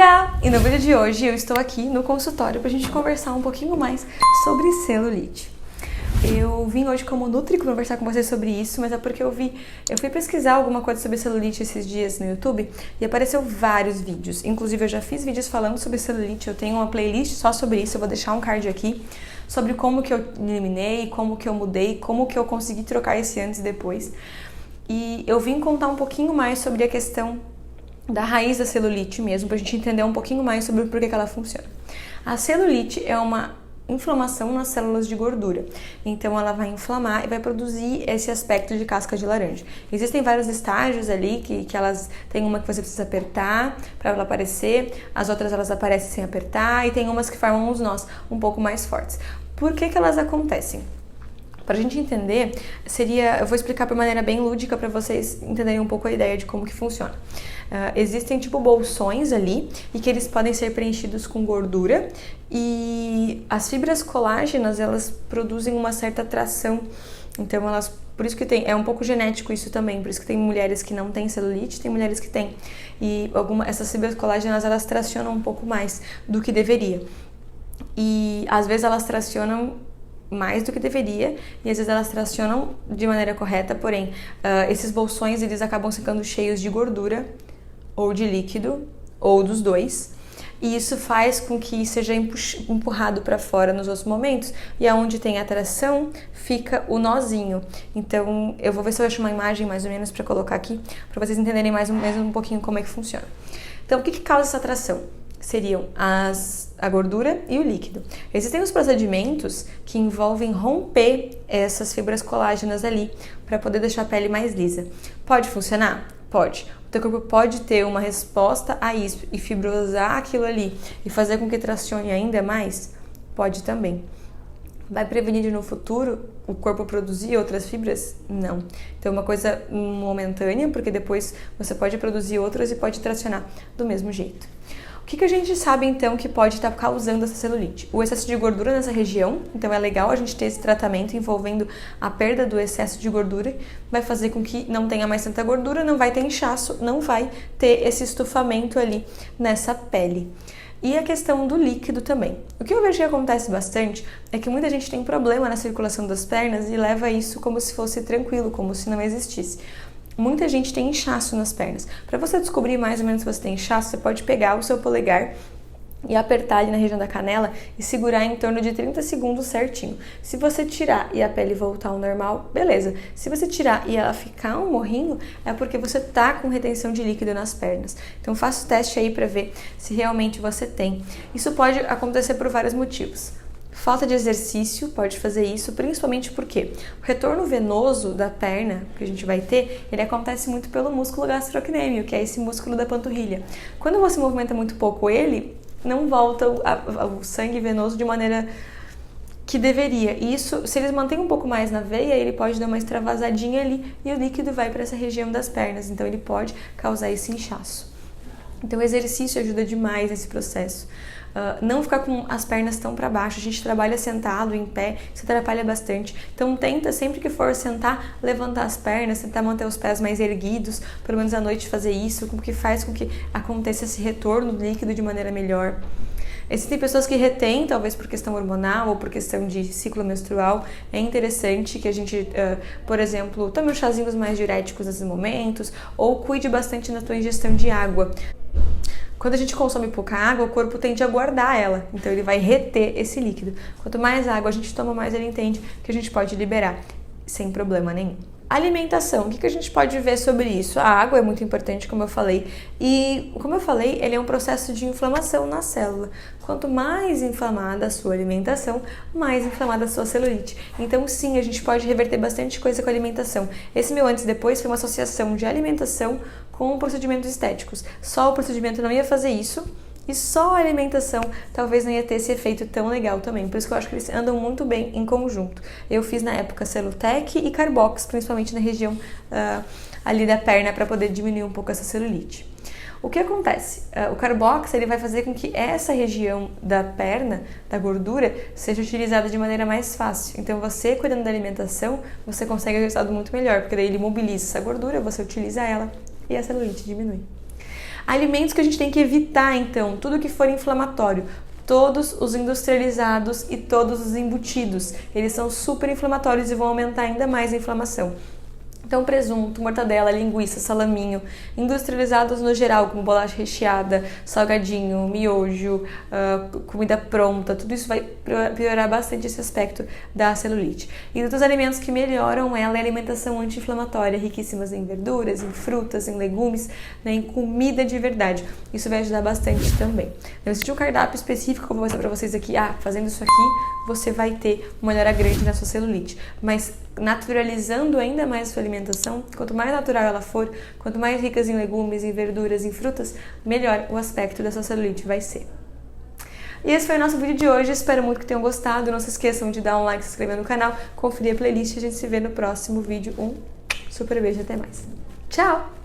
Amiga! E no vídeo de hoje eu estou aqui no consultório pra gente conversar um pouquinho mais sobre celulite. Eu vim hoje como Nutri conversar com vocês sobre isso, mas é porque eu fui pesquisar alguma coisa sobre celulite esses dias no YouTube e apareceu vários vídeos. Inclusive eu já fiz vídeos falando sobre celulite, eu tenho uma playlist só sobre isso, eu vou deixar um card aqui, sobre como que eu eliminei, como que eu mudei, como que eu consegui trocar esse antes e depois. E eu vim contar um pouquinho mais sobre a questão da raiz da celulite mesmo, pra gente entender um pouquinho mais sobre o porquê que ela funciona. A celulite é uma inflamação nas células de gordura, então ela vai inflamar e vai produzir esse aspecto de casca de laranja. Existem vários estágios ali, que elas tem uma que você precisa apertar para ela aparecer, as outras elas aparecem sem apertar e tem umas que formam os nós um pouco mais fortes. Por que que elas acontecem? Para a gente entender, eu vou explicar de maneira bem lúdica para vocês entenderem um pouco a ideia de como que funciona. Existem tipo bolsões ali e que eles podem ser preenchidos com gordura e as fibras colágenas elas produzem uma certa tração, então por isso que é um pouco genético isso também, por isso que tem mulheres que não têm celulite, tem mulheres que têm, e essas fibras colágenas elas tracionam um pouco mais do que deveria, e às vezes elas tracionam mais do que deveria, e às vezes elas tracionam de maneira correta, porém, esses bolsões eles acabam ficando cheios de gordura, ou de líquido, ou dos dois, e isso faz com que seja empurrado para fora nos outros momentos, e aonde tem atração, fica o nozinho. Então, eu vou ver se eu acho uma imagem mais ou menos para colocar aqui, para vocês entenderem mais um pouquinho como é que funciona. Então, o que causa essa atração? Seriam a gordura e o líquido. Existem os procedimentos que envolvem romper essas fibras colágenas ali para poder deixar a pele mais lisa. Pode funcionar? Pode. O teu corpo pode ter uma resposta a isso e fibrosar aquilo ali e fazer com que tracione ainda mais? Pode também. Vai prevenir de no futuro o corpo produzir outras fibras? Não. Então é uma coisa momentânea, porque depois você pode produzir outras e pode tracionar do mesmo jeito. O que a gente sabe então que pode estar causando essa celulite? O excesso de gordura nessa região, então é legal a gente ter esse tratamento envolvendo a perda do excesso de gordura, vai fazer com que não tenha mais tanta gordura, não vai ter inchaço, não vai ter esse estufamento ali nessa pele. E a questão do líquido também. O que eu vejo que acontece bastante é que muita gente tem problema na circulação das pernas e leva isso como se fosse tranquilo, como se não existisse. Muita gente tem inchaço nas pernas. Para você descobrir mais ou menos se você tem inchaço, você pode pegar o seu polegar e apertar ali na região da canela e segurar em torno de 30 segundos certinho. Se você tirar e a pele voltar ao normal, beleza. Se você tirar e ela ficar um morrinho, é porque você tá com retenção de líquido nas pernas. Então faça o teste aí para ver se realmente você tem. Isso pode acontecer por vários motivos. Falta de exercício pode fazer isso, principalmente porque o retorno venoso da perna que a gente vai ter, ele acontece muito pelo músculo gastrocnêmio, que é esse músculo da panturrilha. Quando você movimenta muito pouco ele, não volta o sangue venoso de maneira que deveria. E isso, se eles mantêm um pouco mais na veia, ele pode dar uma extravasadinha ali e o líquido vai para essa região das pernas, então ele pode causar esse inchaço. Então o exercício ajuda demais nesse processo. Não ficar com as pernas tão para baixo, a gente trabalha sentado, em pé, isso atrapalha bastante. Então tenta, sempre que for sentar, levantar as pernas, tentar manter os pés mais erguidos, pelo menos à noite fazer isso, que faz com que aconteça esse retorno líquido de maneira melhor. Existem pessoas que retêm, talvez por questão hormonal ou por questão de ciclo menstrual. É interessante que a gente, por exemplo, tome uns chazinhos mais diuréticos nesses momentos ou cuide bastante na tua ingestão de água. Quando a gente consome pouca água, o corpo tende a guardar ela, então ele vai reter esse líquido. Quanto mais água a gente toma, mais ele entende que a gente pode liberar, sem problema nenhum. Alimentação, o que a gente pode ver sobre isso? A água é muito importante, como eu falei, e como eu falei, ele é um processo de inflamação na célula. Quanto mais inflamada a sua alimentação, mais inflamada a sua celulite. Então sim, a gente pode reverter bastante coisa com a alimentação. Esse meu antes e depois foi uma associação de alimentação com procedimentos estéticos. Só o procedimento não ia fazer isso, e só a alimentação talvez não ia ter esse efeito tão legal também. Por isso que eu acho que eles andam muito bem em conjunto. Eu fiz na época Celutec e Carbox, principalmente na região ali da perna, para poder diminuir um pouco essa celulite. O que acontece? O Carbox ele vai fazer com que essa região da perna, da gordura, seja utilizada de maneira mais fácil. Então você, cuidando da alimentação, você consegue um resultado muito melhor, porque daí ele mobiliza essa gordura, você utiliza ela e a celulite diminui. Alimentos que a gente tem que evitar, então, tudo que for inflamatório. Todos os industrializados e todos os embutidos. Eles são super inflamatórios e vão aumentar ainda mais a inflamação. Então, presunto, mortadela, linguiça, salaminho, industrializados no geral, como bolacha recheada, salgadinho, miojo, comida pronta, tudo isso vai piorar bastante esse aspecto da celulite. E outros alimentos que melhoram ela é a alimentação anti-inflamatória, riquíssimas em verduras, em frutas, em legumes, né, em comida de verdade. Isso vai ajudar bastante também. Não existe um cardápio específico que eu vou mostrar pra vocês aqui, fazendo isso aqui, você vai ter uma melhora grande na sua celulite. Mas naturalizando ainda mais a sua alimentação, quanto mais natural ela for, quanto mais ricas em legumes, em verduras, em frutas, melhor o aspecto da sua celulite vai ser. E esse foi o nosso vídeo de hoje, espero muito que tenham gostado, não se esqueçam de dar um like, se inscrever no canal, conferir a playlist e a gente se vê no próximo vídeo. Um super beijo, até mais. Tchau!